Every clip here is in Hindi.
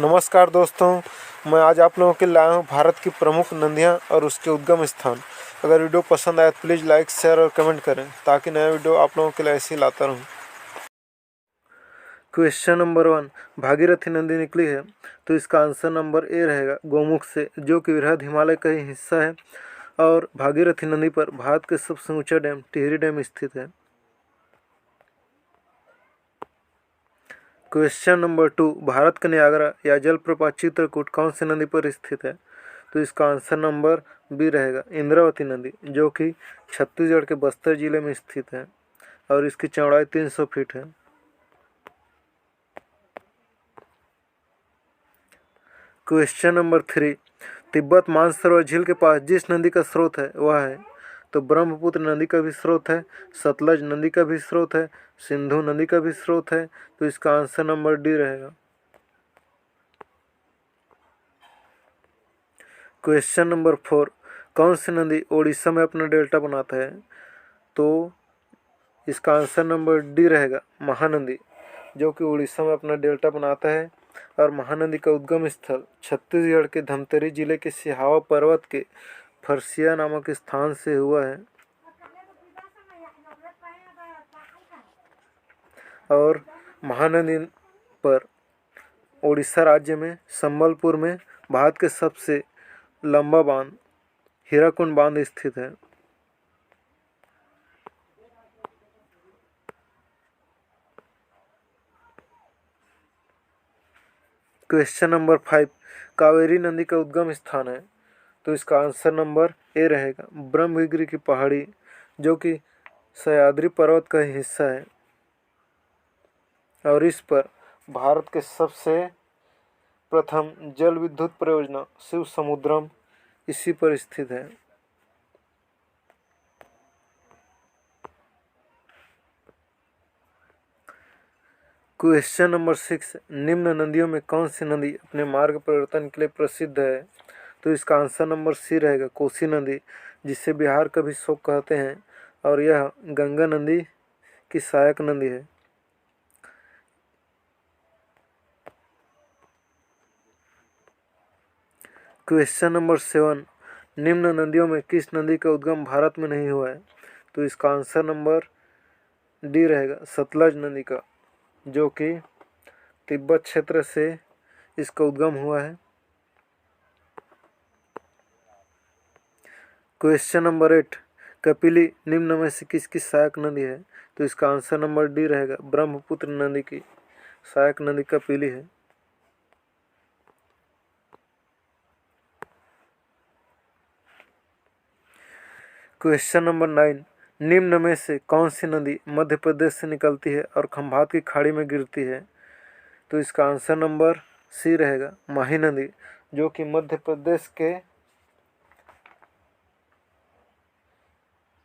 नमस्कार दोस्तों, मैं आज आप लोगों के लिए लाया हूँ भारत की प्रमुख नदियाँ और उसके उद्गम स्थान। अगर वीडियो पसंद आए तो प्लीज़ लाइक, शेयर और कमेंट करें ताकि नया वीडियो आप लोगों के लिए ऐसे ही लाता रहूँ। क्वेश्चन नंबर 1, भागीरथी नदी निकली है तो इसका आंसर नंबर ए रहेगा, गोमुख से, जो कि वृहद हिमालय का ही हिस्सा है। और भागीरथी नदी पर भारत के सबसे ऊंचा डैम टिहरी डैम स्थित है। क्वेश्चन नंबर 2, भारत का नियाग्रा या जलप्रपात चित्रकूट कौन सी नदी पर स्थित है? तो इसका आंसर नंबर बी रहेगा, इंद्रावती नदी, जो कि छत्तीसगढ़ के बस्तर जिले में स्थित है और इसकी चौड़ाई 300 फीट है। क्वेश्चन नंबर 3, तिब्बत मानसरोवर झील के पास जिस नदी का स्रोत है वह है? तो ब्रह्मपुत्र नदी का भी स्रोत है, सतलज नदी का भी स्रोत है, सिंधु नदी का भी स्रोत है। तो इसका आंसर नंबर डी रहेगा। क्वेश्चन नंबर 4, कौन सी नदी ओडिशा में अपना डेल्टा बनाता है? तो इसका आंसर नंबर डी रहेगा, महानदी, जो कि उड़ीसा में अपना डेल्टा बनाता है। और महानदी का उद्गम स्थल छत्तीसगढ़ के धमतरी जिले के सिहावा पर्वत के फरसिया नामक स्थान से हुआ है। और महानदी पर उड़ीसा राज्य में संबलपुर में भारत के सबसे लंबा बांध हीराकुंड बांध स्थित है। क्वेश्चन नंबर 5, कावेरी नदी का उद्गम स्थान है? तो इसका आंसर नंबर ए रहेगा, ब्रह्मगिरी की पहाड़ी, जो कि सह्याद्री पर्वत का ही हिस्सा है। और इस पर भारत के सबसे प्रथम जल विद्युत परियोजना शिव समुद्रम इसी पर स्थित है। क्वेश्चन नंबर 6, निम्न नदियों में कौन सी नदी अपने मार्ग परिवर्तन के लिए प्रसिद्ध है? तो इसका आंसर नंबर सी रहेगा, कोसी नदी, जिसे बिहार का भी शोक कहते हैं। और यह गंगा नदी की सहायक नदी है। क्वेश्चन नंबर 7, निम्न नदियों में किस नदी का उद्गम भारत में नहीं हुआ है? तो इसका आंसर नंबर डी रहेगा, सतलज नदी का, जो कि तिब्बत क्षेत्र से इसका उद्गम हुआ है। क्वेश्चन नंबर 8, कपिली निम्न में से किसकी सहायक नदी है? तो इसका आंसर नंबर डी रहेगा, ब्रह्मपुत्र नदी की सहायक नदी कपिली है। क्वेश्चन नंबर 9, निम्न में से कौन सी नदी मध्य प्रदेश से निकलती है और खंभात की खाड़ी में गिरती है? तो इसका आंसर नंबर सी रहेगा, माही नदी, जो कि मध्य प्रदेश के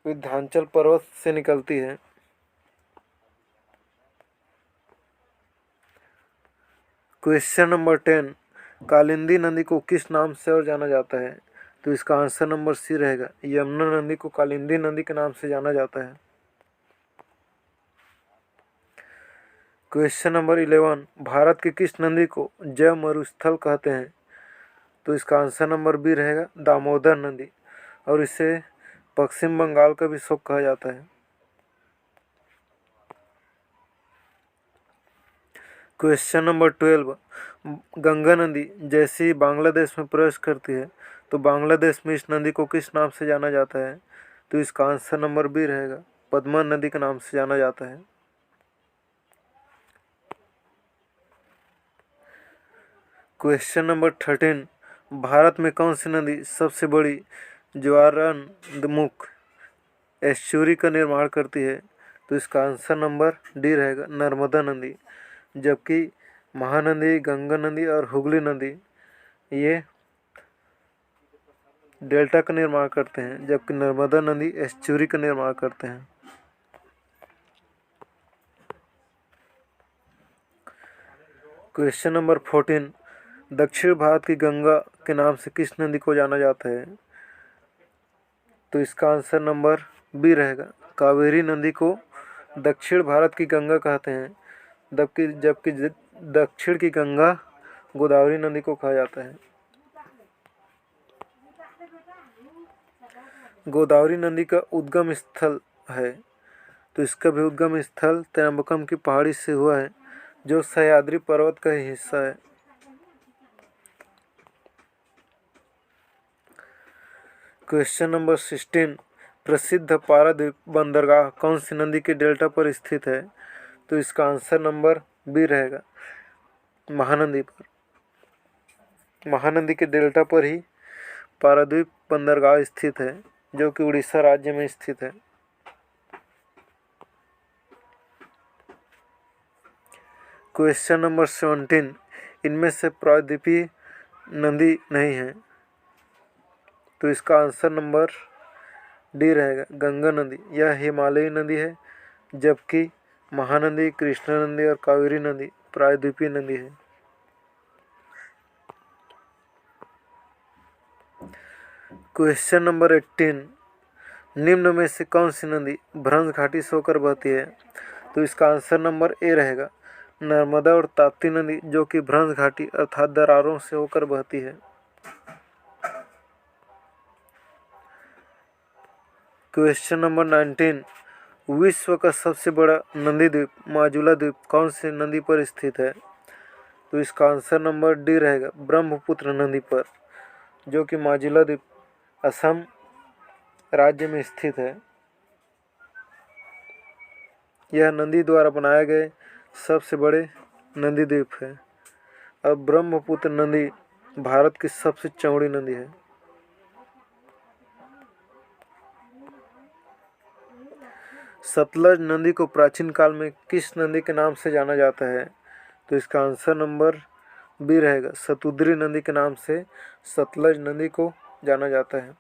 विंध्याचल पर्वत से निकलती है। क्वेश्चन नंबर 10, कालिंदी नदी को किस नाम से और जाना जाता है? तो इसका आंसर नंबर सी रहेगा, यमुना नदी को कालिंदी नदी के नाम से जाना जाता है। क्वेश्चन नंबर 11, भारत की किस नदी को जैव मरुस्थल कहते हैं? तो इसका आंसर नंबर बी रहेगा, दामोदर नदी, और इसे पश्चिम बंगाल का भी शोक कहा जाता है। क्वेश्चन नंबर 12, गंगा नदी जैसे ही बांग्लादेश में प्रवेश करती है तो बांग्लादेश में इस नदी को किस नाम से जाना जाता है? तो इसका आंसर नंबर बी रहेगा, पद्मा नदी के नाम से जाना जाता है। क्वेश्चन नंबर 13, भारत में कौन सी नदी सबसे बड़ी ज्वारंदमुख एस्चुरी का निर्माण करती है? तो इसका आंसर नंबर डी रहेगा, नर्मदा नदी, जबकि महानदी, गंगा नदी और हुगली नदी ये डेल्टा का निर्माण करते हैं, जबकि नर्मदा नदी एस्चुरी का निर्माण करते हैं। क्वेश्चन नंबर 14, दक्षिण भारत की गंगा के नाम से किस नदी को जाना जाता है? तो इसका आंसर नंबर बी रहेगा, कावेरी नदी को दक्षिण भारत की गंगा कहते हैं, जबकि जबकि दक्षिण की गंगा गोदावरी नदी को कहा जाता है। गोदावरी नदी का उद्गम स्थल है, तो इसका भी उद्गम स्थल त्र्यंबकम की पहाड़ी से हुआ है, जो सह्याद्री पर्वत का ही हिस्सा है। क्वेश्चन नंबर 16, प्रसिद्ध पारादीप बंदरगाह कौन सी नदी के डेल्टा पर स्थित है? तो इसका आंसर नंबर बी रहेगा, महानदी पर। महानदी के डेल्टा पर ही पारादीप बंदरगाह स्थित है, जो कि उड़ीसा राज्य में स्थित है। क्वेश्चन नंबर 17, इनमें से प्रायद्वीपीय नदी नहीं है, तो इसका आंसर नंबर डी रहेगा, गंगा नदी। यह हिमालयी नदी है, जबकि महानदी, कृष्णा नदी और कावेरी नदी प्रायद्वीपीय नदी है। क्वेश्चन नंबर 18, निम्न में से कौन सी नदी भ्रंश घाटी से होकर बहती है? तो इसका आंसर नंबर ए रहेगा, नर्मदा और ताप्ती नदी, जो कि भ्रंश घाटी अर्थात दरारों से होकर बहती है। क्वेश्चन नंबर 19, विश्व का सबसे बड़ा नदी द्वीप माजुला द्वीप कौन सी नदी पर स्थित है? तो इसका आंसर नंबर डी रहेगा, ब्रह्मपुत्र नदी पर, जो कि माजुला द्वीप असम राज्य में स्थित है। यह नदी द्वारा बनाए गए सबसे बड़े नदी द्वीप है। अब ब्रह्मपुत्र नदी भारत की सबसे चौड़ी नदी है। सतलज नदी को प्राचीन काल में किस नदी के नाम से जाना जाता है? तो इसका आंसर नंबर बी रहेगा, सतुद्री नदी के नाम से सतलज नदी को जाना जाता है।